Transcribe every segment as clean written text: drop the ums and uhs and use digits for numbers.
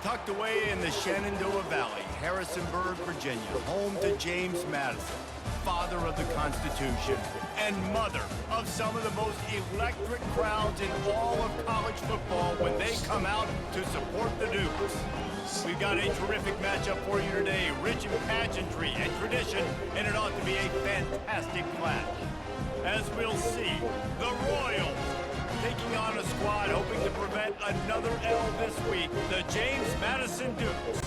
Tucked away in the Shenandoah Valley, Harrisonburg, Virginia, home to James Madison, father of the Constitution and mother of some of the most electric crowds in all of college football when they come out to support the Dukes. We've got a terrific matchup for you today, rich in pageantry and tradition, and it ought to be a fantastic clash. As we'll see, the Royals taking on a squad hoping to prevent another L this week, the James Madison Dukes.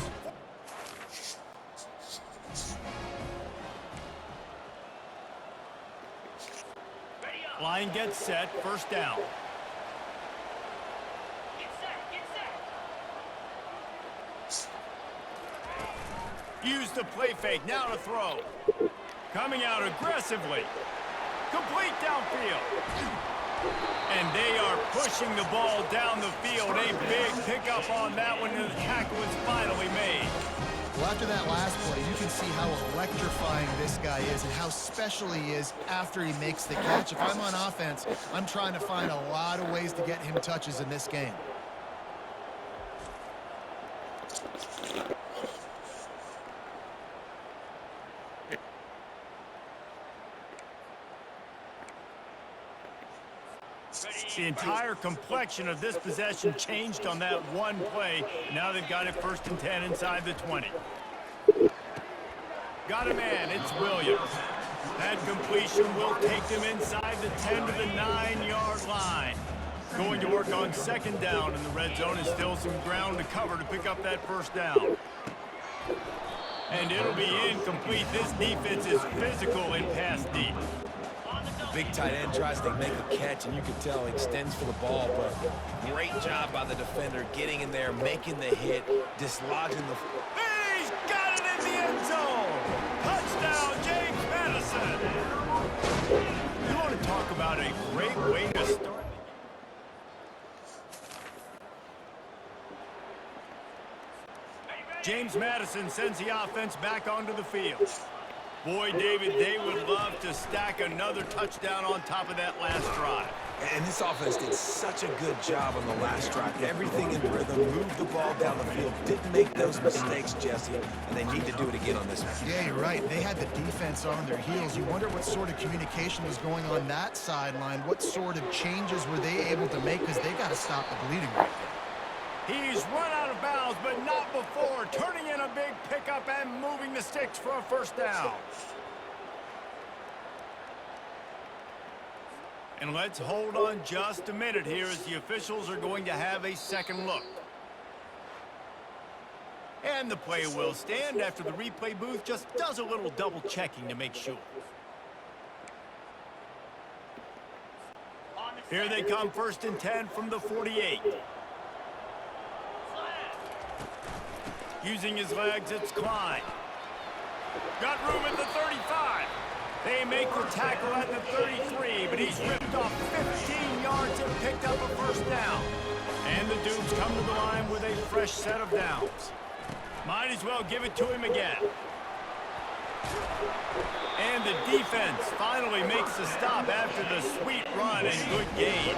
Line gets set, first down. Use the play fake, now to throw. Coming out aggressively. Complete downfield. And they are pushing the ball down the field. A big pickup on that one, and the tackle is finally made. Well, after that last play, you can see how electrifying this guy is and how special he is after he makes the catch. If I'm on offense, I'm trying to find a lot of ways to get him touches in this game. The entire complexion of this possession changed on that one play. Now they've got it 1st and 10 inside the 20. Got a man, it's Williams. That completion will take them inside the 10 to the 9-yard line. Going to work on 2nd down, and the red zone is still some ground to cover to pick up that 1st down. And it'll be incomplete. This defense is physical in pass deep. Big tight end tries to make a catch, and you can tell he extends for the ball, but great job by the defender getting in there, making the hit, dislodging the... He's got it in the end zone! Touchdown, James Madison! You want to talk about a great way to start? James Madison sends the offense back onto the field. Boy, David, they would love to stack another touchdown on top of that last drive. And this offense did such a good job on the last drive. Everything in rhythm, moved the ball down the field, didn't make those mistakes, Jesse, and they need to do it again on this one. Yeah, you're right. They had the defense on their heels. You wonder what sort of communication was going on that sideline. What sort of changes were they able to make, because they got to stop the bleeding right there. He's run out of bounds, but not before. Turning in a big pickup and moving the sticks for a 1st down. And let's hold on just a minute here as the officials are going to have a second look. And the play will stand after the replay booth just does a little double checking to make sure. Here they come, 1st and 10 from the 48. Using his legs, it's Klein. Got room at the 35. They make the tackle at the 33, but he's ripped off 15 yards and picked up a 1st down. And the Dukes come to the line with a fresh set of downs. Might as well give it to him again. And the defense finally makes the stop after the sweet run and good gain.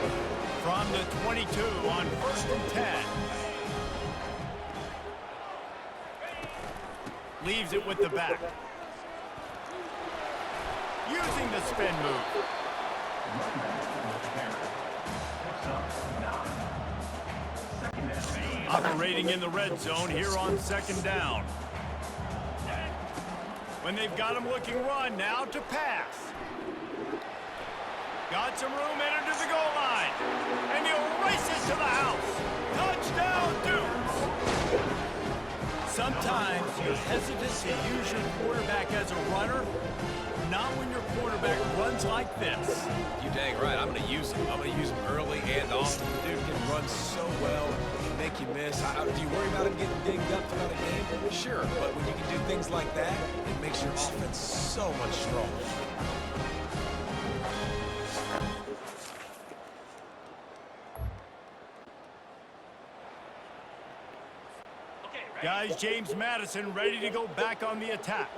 From the 22 on 1st and 10. Leaves it with the back. Using the spin move. Operating in the red zone here on 2nd down. When they've got him looking run, now to pass. Got some room, entered to the goal line. And he'll race it to the house. Touchdown, Dukes! Sometimes you're hesitant to use your quarterback as a runner, not when your quarterback runs like this. You're dang right. I'm going to use him. I'm going to use him early and often. The dude can run so well, can make you miss. Do you worry about him getting dinged up throughout a game? Sure, but when you can do things like that, it makes your offense so much stronger. Guys, James Madison ready to go back on the attack.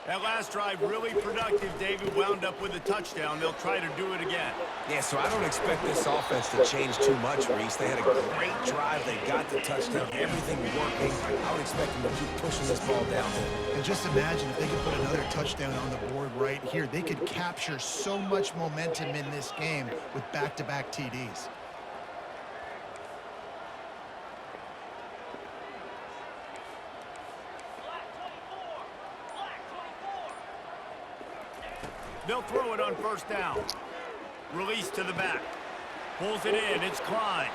That last drive really productive. David wound up with a touchdown. They'll try to do it again. Yeah, so I don't expect this offense to change too much, Reese. They had a great drive. They got the touchdown. Everything working. I would expect them to keep pushing this ball downhill. And just imagine if they could put another touchdown on the board right here. They could capture so much momentum in this game with back-to-back TDs. They'll throw it on first down. Release to the back. Pulls it in. It's Klein.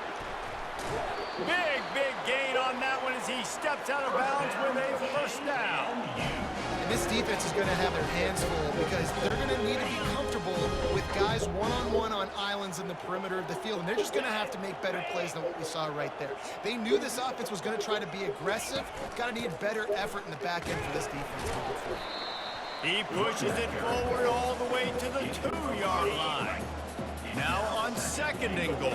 Big gain on that one as he steps out of bounds with a first down. And this defense is going to have their hands full because they're going to need to be comfortable with guys one-on-one on islands in the perimeter of the field. And they're just going to have to make better plays than what we saw right there. They knew this offense was going to try to be aggressive. Got to need better effort in the back end for this defense moving forward. He pushes it forward all the way to the 2-yard line. Now on second and goal.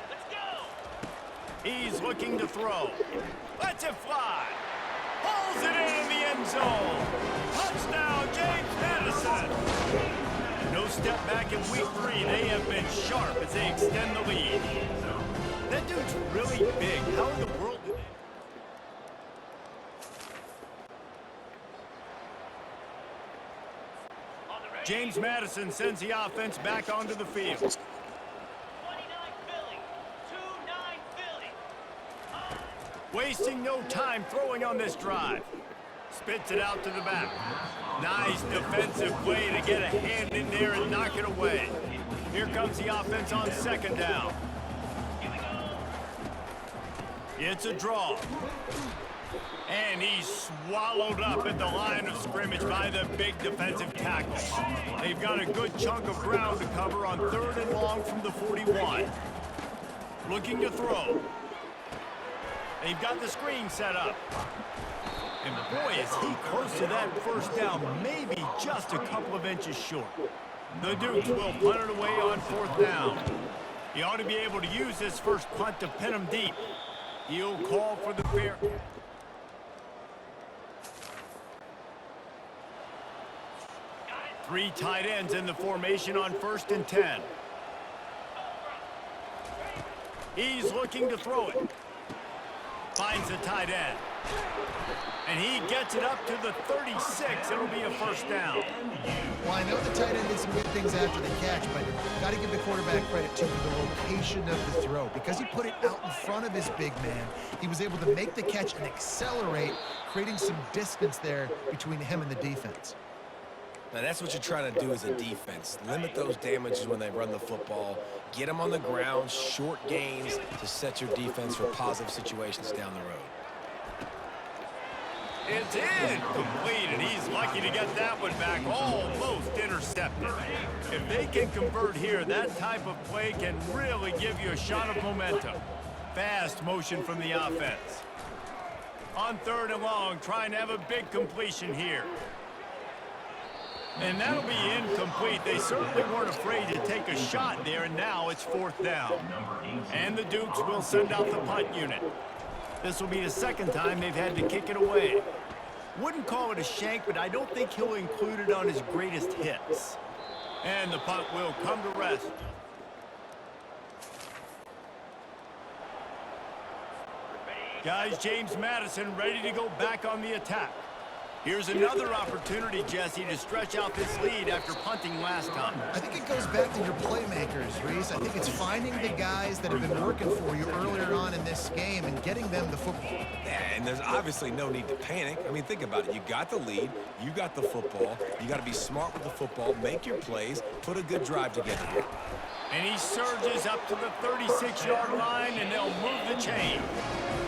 Let's go. He's looking to throw. Lets it fly. Pulls it in the end zone. Touchdown, James Madison. No step back in week 3. They have been sharp as they extend the lead. That dude's really big. How in the world did they... James Madison sends the offense back onto the field. 29 Philly. 2-9 Philly. Wasting no time throwing on this drive. Spits it out to the back. Nice defensive play to get a hand in there and knock it away. Here comes the offense on second down. It's a draw. And he's swallowed up at the line of scrimmage by the big defensive tackle. They've got a good chunk of ground to cover on third and long from the 41. Looking to throw. They've got the screen set up. And boy, is he close to that first down, maybe just a couple of inches short. The Dukes will punt it away on fourth down. He ought to be able to use this first punt to pin him deep. He'll call for the fair. 3 tight ends in the formation on first and 10. He's looking to throw it. Finds the tight end. And he gets it up to the 36. It'll be a first down. Well, I know the tight end did some good things after the catch, but got to give the quarterback credit, too, for the location of the throw. Because he put it out in front of his big man, he was able to make the catch and accelerate, creating some distance there between him and the defense. Now, that's what you're trying to do as a defense. Limit those damages when they run the football. Get them on the ground, short gains to set your defense for positive situations down the road. It's incomplete, and he's lucky to get that one back, almost intercepted. If they can convert here, that type of play can really give you a shot of momentum. Fast motion from the offense. On third and long, trying to have a big completion here. And that'll be incomplete. They certainly weren't afraid to take a shot there, and now it's fourth down. And the Dukes will send out the punt unit. This will be the second time they've had to kick it away. Wouldn't call it a shank, but I don't think he'll include it on his greatest hits. And the punt will come to rest. Guys, James Madison ready to go back on the attack. Here's another opportunity, Jesse, to stretch out this lead after punting last time. I think it goes back to your playmakers, Reese. I think it's finding the guys that have been working for you earlier on in this game and getting them the football. Yeah, and there's obviously no need to panic. I mean, think about it. You got the lead. You got the football. You got to be smart with the football, make your plays, put a good drive together here. And he surges up to the 36-yard line, and they'll move the chain.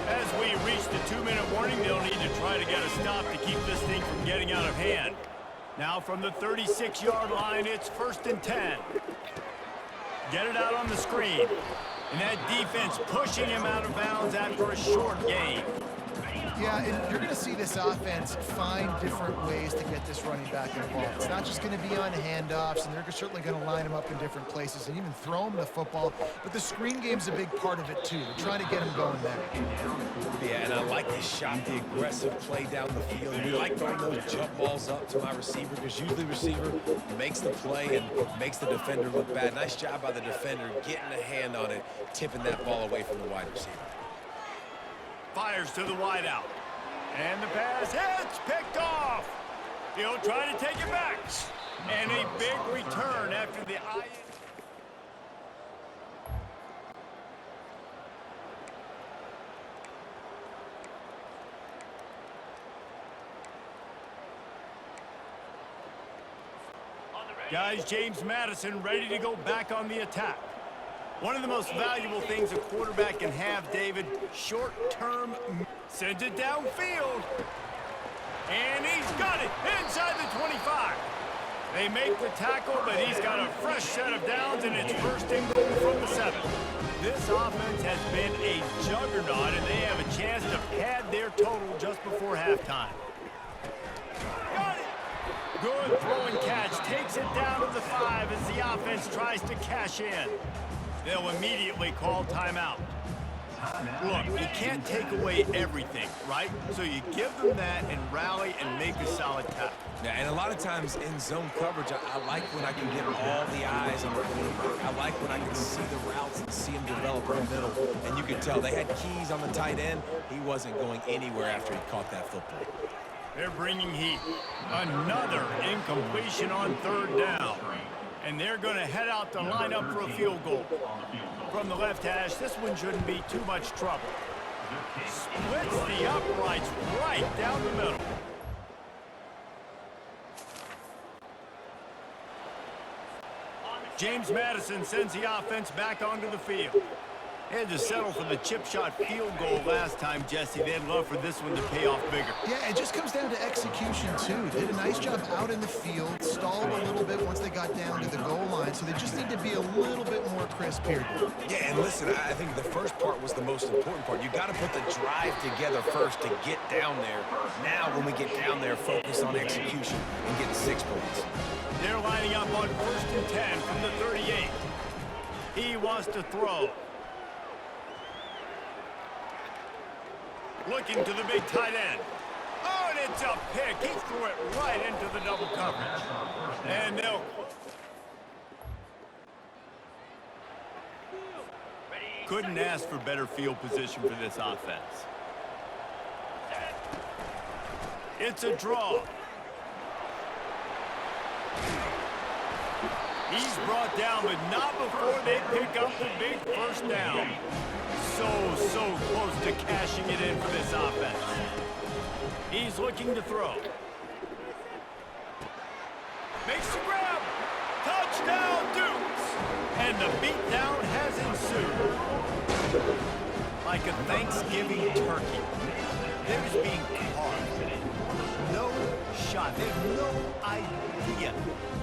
As we reach the 2-minute warning, they'll need to try to get a stop to keep this thing from getting out of hand. Now from the 36-yard line, it's first and 10. Get it out on the screen. And that defense pushing him out of bounds after a short gain. Yeah, and you're going to see this offense find different ways to get this running back involved. It's not just going to be on handoffs, and they're certainly going to line him up in different places and even throw him the football. But the screen game's a big part of it, too. They're trying to get him going there. Yeah, and I like this shot, the aggressive play down the field. We like throwing those jump balls up to my receiver because usually the receiver makes the play and makes the defender look bad. Nice job by the defender getting a hand on it, tipping that ball away from the wide receiver. Fires to the wideout. And the pass hits, picked off. He'll try to take it back. And a big return after the eye. Guys, James Madison ready to go back on the attack. One of the most valuable things a quarterback can have, David, short-term, sends it downfield. And he's got it inside the 25. They make the tackle, but he's got a fresh set of downs, and it's first and goal from the 7. This offense has been a juggernaut, and they have a chance to pad their total just before halftime. Got it! Good throwing catch, takes it down to the 5 as the offense tries to cash in. They'll immediately call timeout. Look, you can't take away everything, right? So you give them that and rally and make a solid tackle. Yeah, and a lot of times in zone coverage, I like when I can get all the eyes on the quarterback. I like when I can see the routes and see him develop in the middle. And you can tell they had keys on the tight end. He wasn't going anywhere after he caught that football. They're bringing heat. Another incompletion on 3rd down. And they're going to head out to line up for a field goal. From the left hash, this one shouldn't be too much trouble. Splits the uprights right down the middle. James Madison sends the offense back onto the field. They had to settle for the chip shot field goal last time, Jesse. They'd love for this one to pay off bigger. Yeah, it just comes down to execution, too. They did a nice job out in the field, stalled a little bit once they got down to the goal line, so they just need to be a little bit more crisp here. Yeah, and listen, I think the first part was the most important part. You got to put the drive together first to get down there. Now, when we get down there, focus on execution and getting 6 points. They're lining up on 1st and 10 from the 38. He wants to throw. Looking to the big tight end. Oh, and it's a pick. He threw it right into the double coverage. And they'll... Couldn't ask for better field position for this offense. It's a draw. He's brought down, but not before they pick up the big first down. So close to cashing it in for this offense. He's looking to throw. Makes the grab. Touchdown, Dukes. And the beatdown has ensued. Like a Thanksgiving turkey. They're just being carved. No shot. They have no idea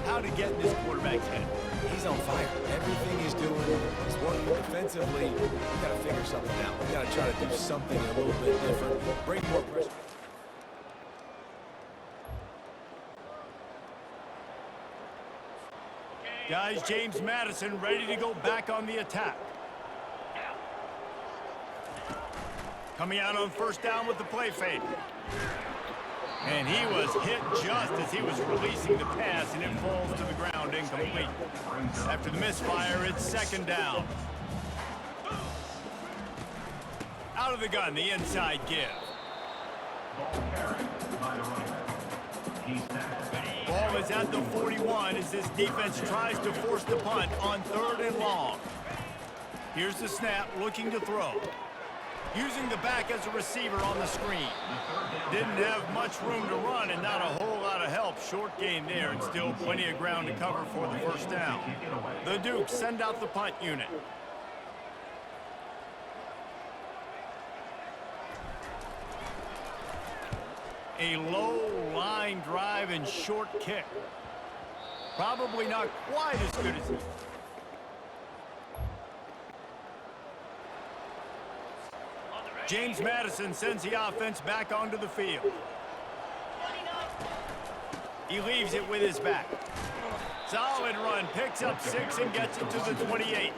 how to get in this quarterback's head. He's on fire. Everything he's doing is working defensively. We got to figure something out. We got to try to do something a little bit different. Bring more pressure. Guys, James Madison ready to go back on the attack. Coming out on 1st down with the play fake. And he was hit just as he was releasing the pass, and it falls to the ground incomplete. After the misfire, it's 2nd down. Out of the gun, the inside give. Ball is at the 41 as this defense tries to force the punt on 3rd and long. Here's the snap, looking to throw. Using the back as a receiver on the screen. Didn't have much room to run and not a whole lot of help. Short gain there and still plenty of ground to cover for the 1st down. The Dukes send out the punt unit. A low line drive and short kick. Probably not quite as good as it. James Madison sends the offense back onto the field. He leaves it with his back. Solid run, picks up 6 and gets it to the 28.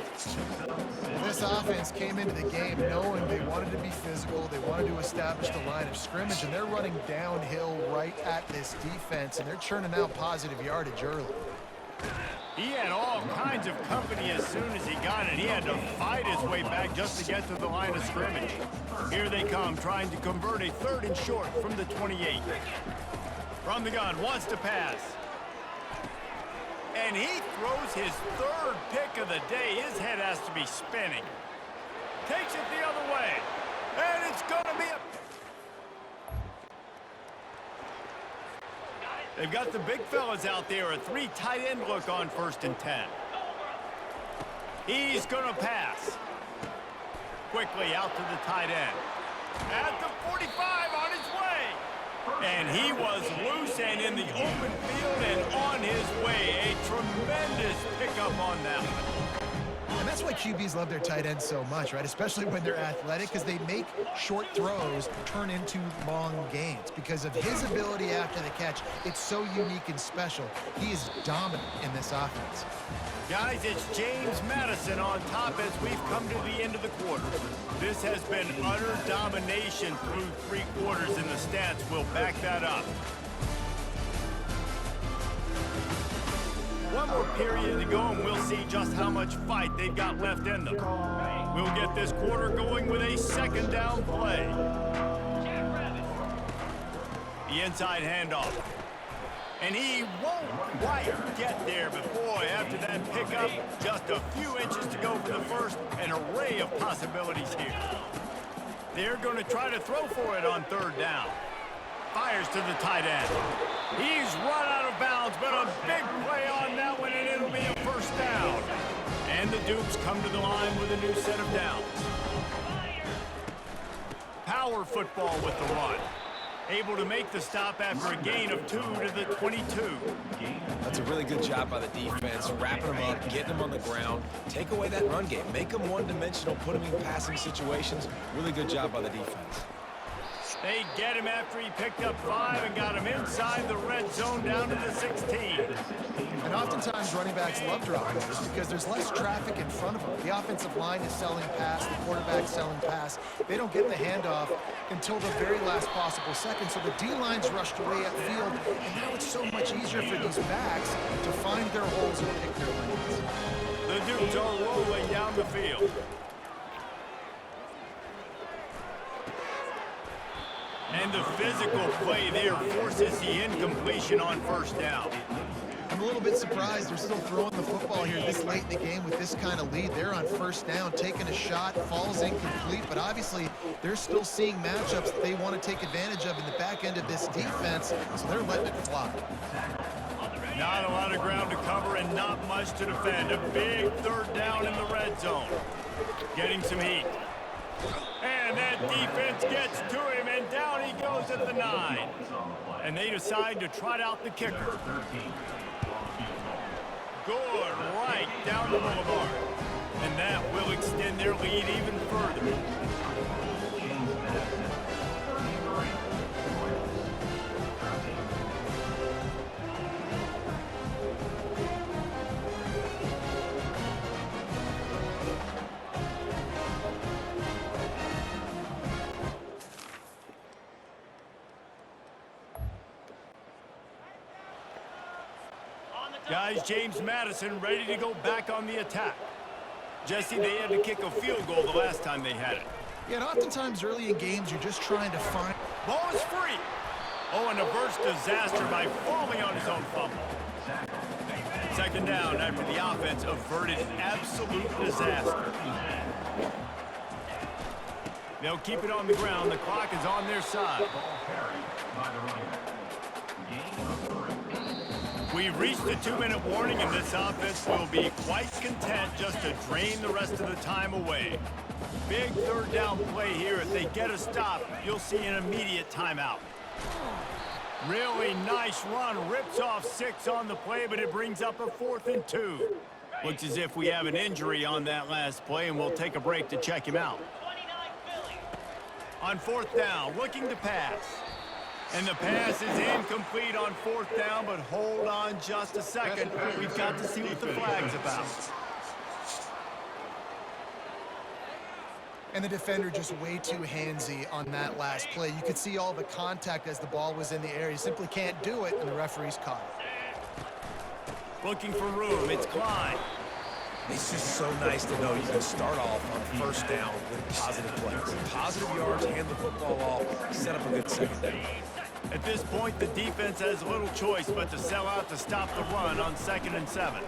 This offense came into the game knowing they wanted to be physical, they wanted to establish the line of scrimmage, and they're running downhill right at this defense, and they're churning out positive yardage early. He had all kinds of company as soon as he got it. He had to fight his way back just to get to the line of scrimmage. Here they come, trying to convert a 3rd and short from the 28. From the gun, wants to pass. And he throws his 3rd pick of the day. His head has to be spinning. Takes it the other way. And it's going to be a... They've got the big fellas out there. A 3 tight end look on 1st and 10. He's going to pass. Quickly out to the tight end. At the 45 on his way. And he was loose and in the open field and on his way. A tremendous pickup on that one. And that's why QBs love their tight ends so much, right? Especially when they're athletic, because they make short throws turn into long gains. Because of his ability after the catch, it's so unique and special. He is dominant in this offense. Guys, it's James Madison on top as we've come to the end of the quarter. This has been utter domination through 3 quarters, and the stats will back that up. One more period to go, and we'll see just how much fight they've got left in them. We'll get this quarter going with a 2nd down play. The inside handoff. And he won't quite get there, but boy, after that pickup, just a few inches to go for the first. An array of possibilities here. They're going to try to throw for it on 3rd down. Fires to the tight end. He's run out of bounds, but a big play on that one, and it'll be a 1st down. And the Dukes come to the line with a new set of downs. Power football with the run. Able to make the stop after a gain of 2 to the 22. That's a really good job by the defense, wrapping them up, getting them on the ground. Take away that run game. Make them one-dimensional, put them in passing situations. Really good job by the defense. They get him after he picked up 5 and got him inside the red zone down to the 16. And oftentimes running backs love dropping this because there's less traffic in front of them. The offensive line is selling pass, the quarterback's selling pass. They don't get the handoff until the very last possible second, so the D-line's rushed away upfield, and now it's so much easier for these backs to find their holes and pick their lanes. The Dukes are rolling down the field. And the physical play there forces the incompletion on 1st down. I'm a little bit surprised they're still throwing the football here this late in the game with this kind of lead. They're on 1st down, taking a shot, falls incomplete, but obviously they're still seeing matchups that they want to take advantage of in the back end of this defense, so they're letting it fly. Not a lot of ground to cover and not much to defend. A big 3rd down in the red zone. Getting some heat. And that defense gets to him, and down he goes at the 9. And they decide to trot out the kicker. Good right down the boulevard. And that will extend their lead even further. Guys, James Madison ready to go back on the attack. Jesse, they had to kick a field goal the last time they had it. Yeah, and oftentimes early in games, you're just trying to find... Ball is free. Oh, and averts disaster by falling on his own fumble. 2nd down after the offense averted absolute disaster. They'll keep it on the ground. The clock is on their side. We've reached the 2-minute warning, and this offense will be quite content just to drain the rest of the time away. Big 3rd down play here. If they get a stop, you'll see an immediate timeout. Really nice run. Rips off 6 on the play, but it brings up a 4th and 2. Looks as if we have an injury on that last play, and we'll take a break to check him out. On 4th down, looking to pass. And the pass is incomplete on 4th down, but hold on just a second. We've got to see what the flag's about. And the defender just way too handsy on that last play. You could see all the contact as the ball was in the air. He simply can't do it, and the referee's caught it. Looking for room, it's Klein. It's just so nice to know you can start off on 1st down with positive plays. Positive yards, hand the football off, set up a good 2nd down. At this point, the defense has little choice but to sell out to stop the run on 2nd and 7.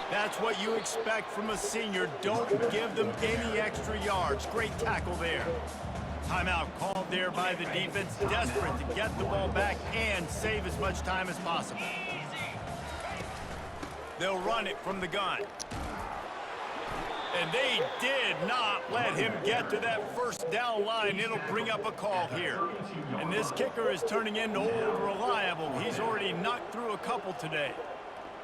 That's what you expect from a senior. Don't give them any extra yards. Great tackle there. Timeout called there by the defense, desperate to get the ball back and save as much time as possible. They'll run it from the gun. And they did not let him get to that 1st down line. It'll bring up a call here. And this kicker is turning into old reliable. He's already knocked through a couple today.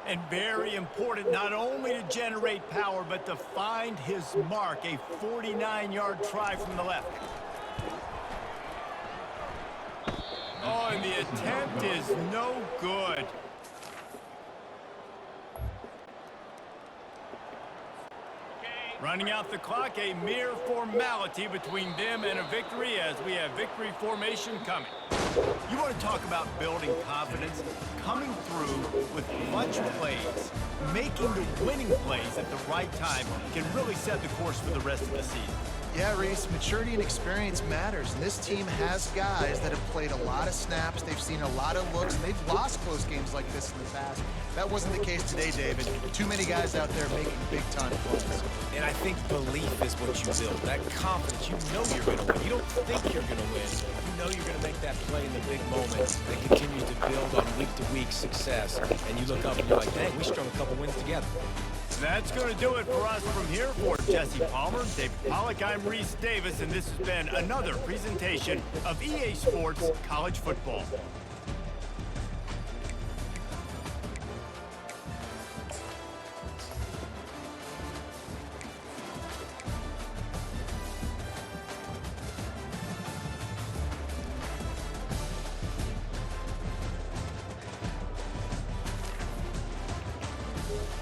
And very important, not only to generate power, but to find his mark, a 49-yard try from the left. Oh, and the attempt is no good. Running out the clock, a mere formality between them and a victory as we have victory formation coming. You want to talk about building confidence? Coming through with clutch plays, making the winning plays at the right time can really set the course for the rest of the season. Yeah, Reese, maturity and experience matters, and this team has guys that have played a lot of snaps, they've seen a lot of looks, and they've lost close games like this in the past. That wasn't the case today, David. Too many guys out there making big-time plays. And I think belief is what you build. That confidence, you know you're going to win. You don't think you're going to win. You know you're going to make that play in the big moment that continues to build on week-to-week success. And you look up and you're like, dang, we strung a couple wins together. That's going to do it for us from here. For Jesse Palmer, David Pollack, I'm Reese Davis, and this has been another presentation of EA Sports College Football.